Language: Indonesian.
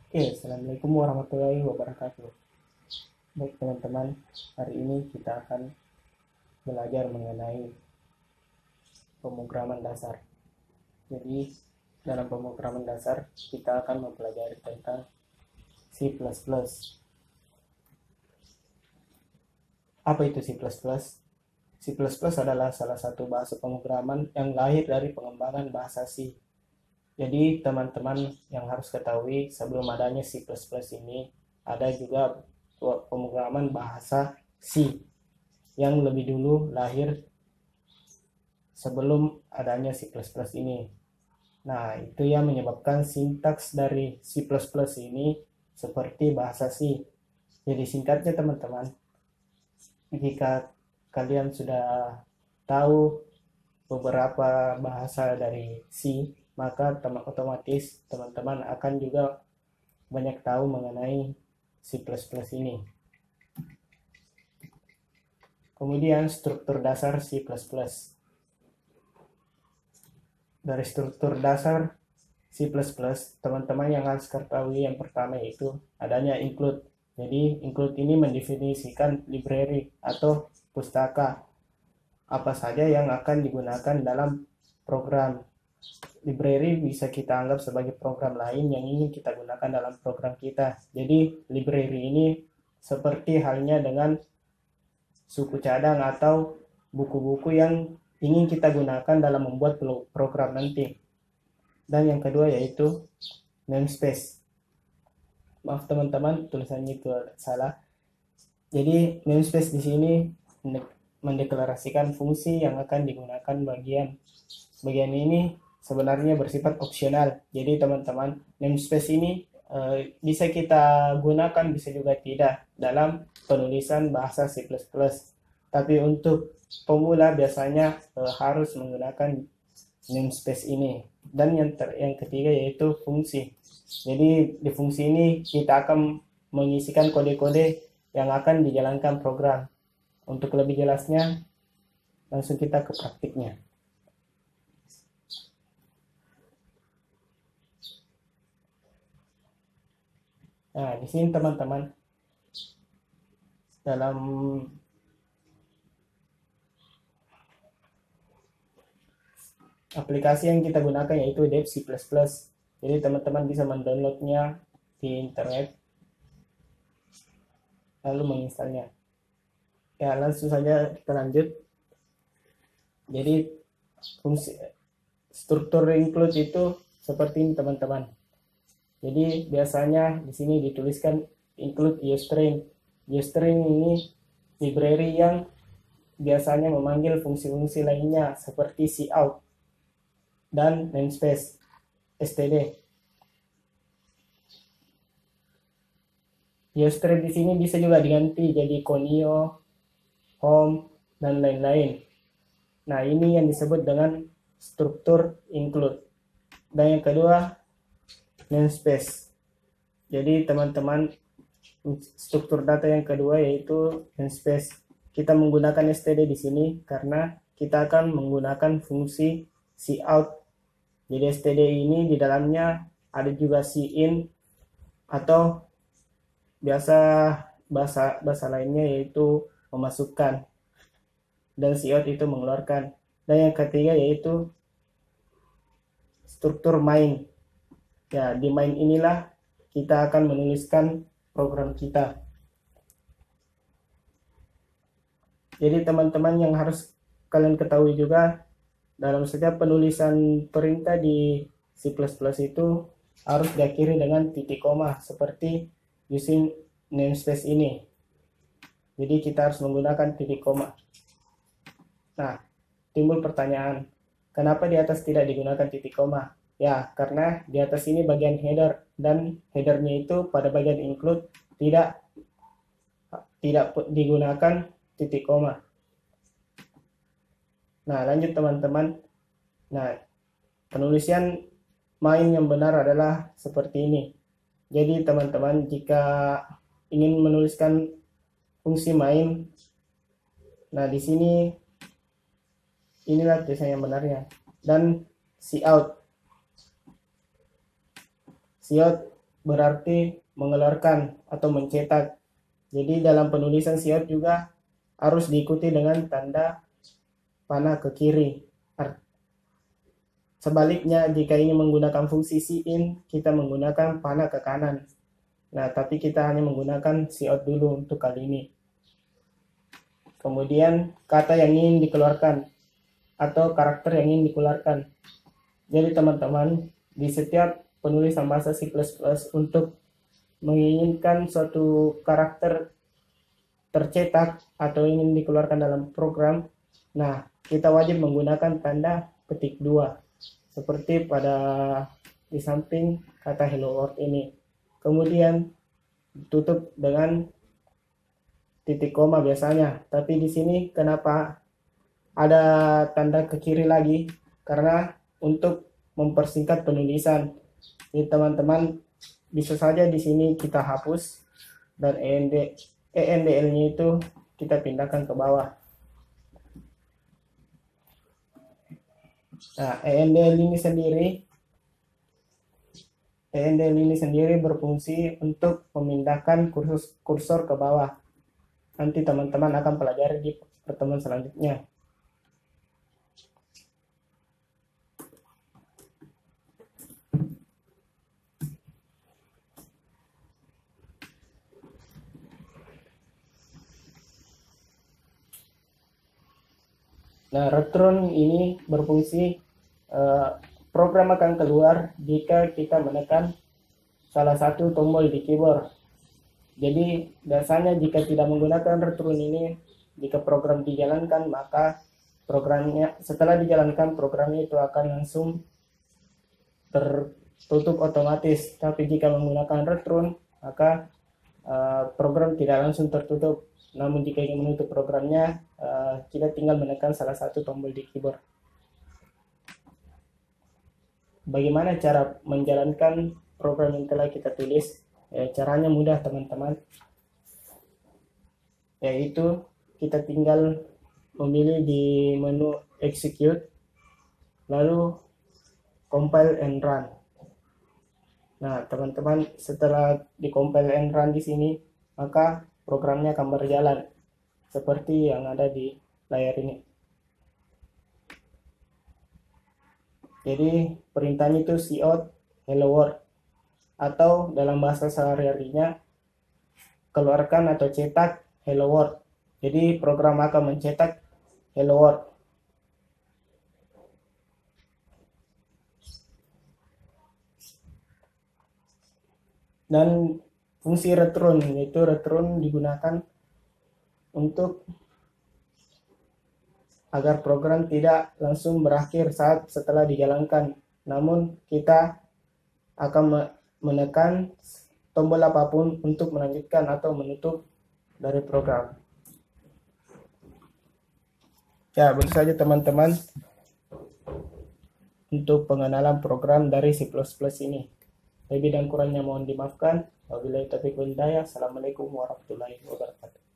Oke, Assalamualaikum warahmatullahi wabarakatuh. Baik teman-teman, hari ini kita akan belajar mengenai pemrograman dasar. Jadi, dalam pemrograman dasar, kita akan mempelajari tentang C++. Apa itu C++? C++ adalah salah satu bahasa pemrograman yang lahir dari pengembangan bahasa C. Jadi, teman-teman yang harus ketahui sebelum adanya C++ ini, ada juga pemrograman bahasa C yang lebih dulu lahir sebelum adanya C++ ini. Nah, itu yang menyebabkan sintaks dari C++ ini seperti bahasa C. Jadi singkatnya teman-teman, jika kalian sudah tahu beberapa bahasa dari C, maka otomatis teman-teman akan juga banyak tahu mengenai C++ ini. Kemudian struktur dasar C++. Dari struktur dasar C++, teman-teman yang harus ketahui yang pertama yaitu adanya include. Jadi include ini mendefinisikan library atau pustaka apa saja yang akan digunakan dalam program. Library bisa kita anggap sebagai program lain yang ingin kita gunakan dalam program kita. Jadi library ini seperti halnya dengan suku cadang atau buku-buku yang ingin kita gunakan dalam membuat program nanti. Dan yang kedua yaitu namespace. Maaf teman-teman, tulisannya itu salah. Jadi namespace di sini mendeklarasikan fungsi yang akan digunakan bagian ini sebenarnya bersifat opsional. Jadi teman-teman, namespace ini bisa kita gunakan, bisa juga tidak dalam penulisan bahasa C++. Tapi untuk pemula biasanya harus menggunakan namespace ini. Dan yang ketiga yaitu fungsi. Jadi di fungsi ini kita akan mengisikan kode-kode yang akan dijalankan program. Untuk lebih jelasnya, langsung kita ke praktiknya. Nah, di sini teman-teman, dalam aplikasi yang kita gunakan yaitu dev C++. Jadi teman-teman bisa mendownloadnya di internet, lalu menginstalnya. Ya, langsung saja kita lanjut. Jadi fungsi struktur include itu seperti ini teman-teman. Jadi biasanya di sini dituliskan include usestring. Usestring ini library yang biasanya memanggil fungsi-fungsi lainnya seperti cout dan namespace std. Usestring di sini bisa juga diganti jadi conio, home, dan lain-lain. Nah, ini yang disebut dengan struktur include. Dan yang kedua, namespace. Jadi teman-teman, struktur data yang kedua yaitu namespace. Kita menggunakan std di sini karena kita akan menggunakan fungsi cout. Jadi std ini di dalamnya ada juga cin atau bahasa lainnya yaitu memasukkan, dan cout itu mengeluarkan. Dan yang ketiga yaitu struktur main. Ya, di main inilah kita akan menuliskan program kita. Jadi teman-teman yang harus kalian ketahui juga, dalam setiap penulisan perintah di C++ itu harus diakhiri dengan titik koma seperti using namespace ini. Jadi kita harus menggunakan titik koma. Nah, timbul pertanyaan, kenapa di atas tidak digunakan titik koma? Ya, karena di atas ini bagian header, dan headernya itu pada bagian include tidak digunakan titik koma. Nah, lanjut teman-teman. Nah, penulisan main yang benar adalah seperti ini. Jadi teman-teman, jika ingin menuliskan fungsi main, nah di sini inilah tulisan yang benarnya. Dan cout berarti mengeluarkan atau mencetak. Jadi dalam penulisan siot juga harus diikuti dengan tanda panah ke kiri. Sebaliknya, jika ini menggunakan fungsi sin, kita menggunakan panah ke kanan. Nah, tapi kita hanya menggunakan siot dulu untuk kali ini. Kemudian, kata yang ingin dikeluarkan atau karakter yang ingin dikeluarkan. Jadi teman-teman, di setiap penulisan bahasa C++ untuk menginginkan suatu karakter tercetak atau ingin dikeluarkan dalam program, nah kita wajib menggunakan tanda petik 2 seperti pada di samping kata hello world ini. Kemudian tutup dengan titik koma biasanya, tapi di sini kenapa ada tanda ke kiri lagi? Karena untuk mempersingkat penulisan. Jadi teman-teman bisa saja di sini kita hapus dan ENDL-nya itu kita pindahkan ke bawah. Nah, ENDL ini sendiri berfungsi untuk memindahkan kursor ke bawah. Nanti teman-teman akan pelajari di pertemuan selanjutnya. Nah, return ini berfungsi program akan keluar jika kita menekan salah satu tombol di keyboard. Jadi biasanya jika tidak menggunakan return ini, jika program dijalankan maka programnya setelah dijalankan programnya itu akan langsung tertutup otomatis. Tapi jika menggunakan return maka program tidak langsung tertutup. Namun jika ingin menutup programnya, kita tinggal menekan salah satu tombol di keyboard. Bagaimana cara menjalankan program yang telah kita tulis? Caranya mudah teman-teman, yaitu kita tinggal memilih di menu execute, lalu compile and run. Nah teman-teman, setelah di compile and run di sini, maka programnya akan berjalan seperti yang ada di layar ini. Jadi perintahnya itu cout hello world, atau dalam bahasa sehari-harinya keluarkan atau cetak hello world. Jadi program akan mencetak hello world. Dan fungsi return, yaitu return digunakan untuk agar program tidak langsung berakhir saat setelah dijalankan, namun kita akan menekan tombol apapun untuk melanjutkan atau menutup dari program. Ya, begitu saja teman-teman untuk pengenalan program dari C++ ini. Lebih dan kurangnya mohon dimaafkan. Wabillahi taufiq wal hidayah. Assalamualaikum warahmatullahi wabarakatuh.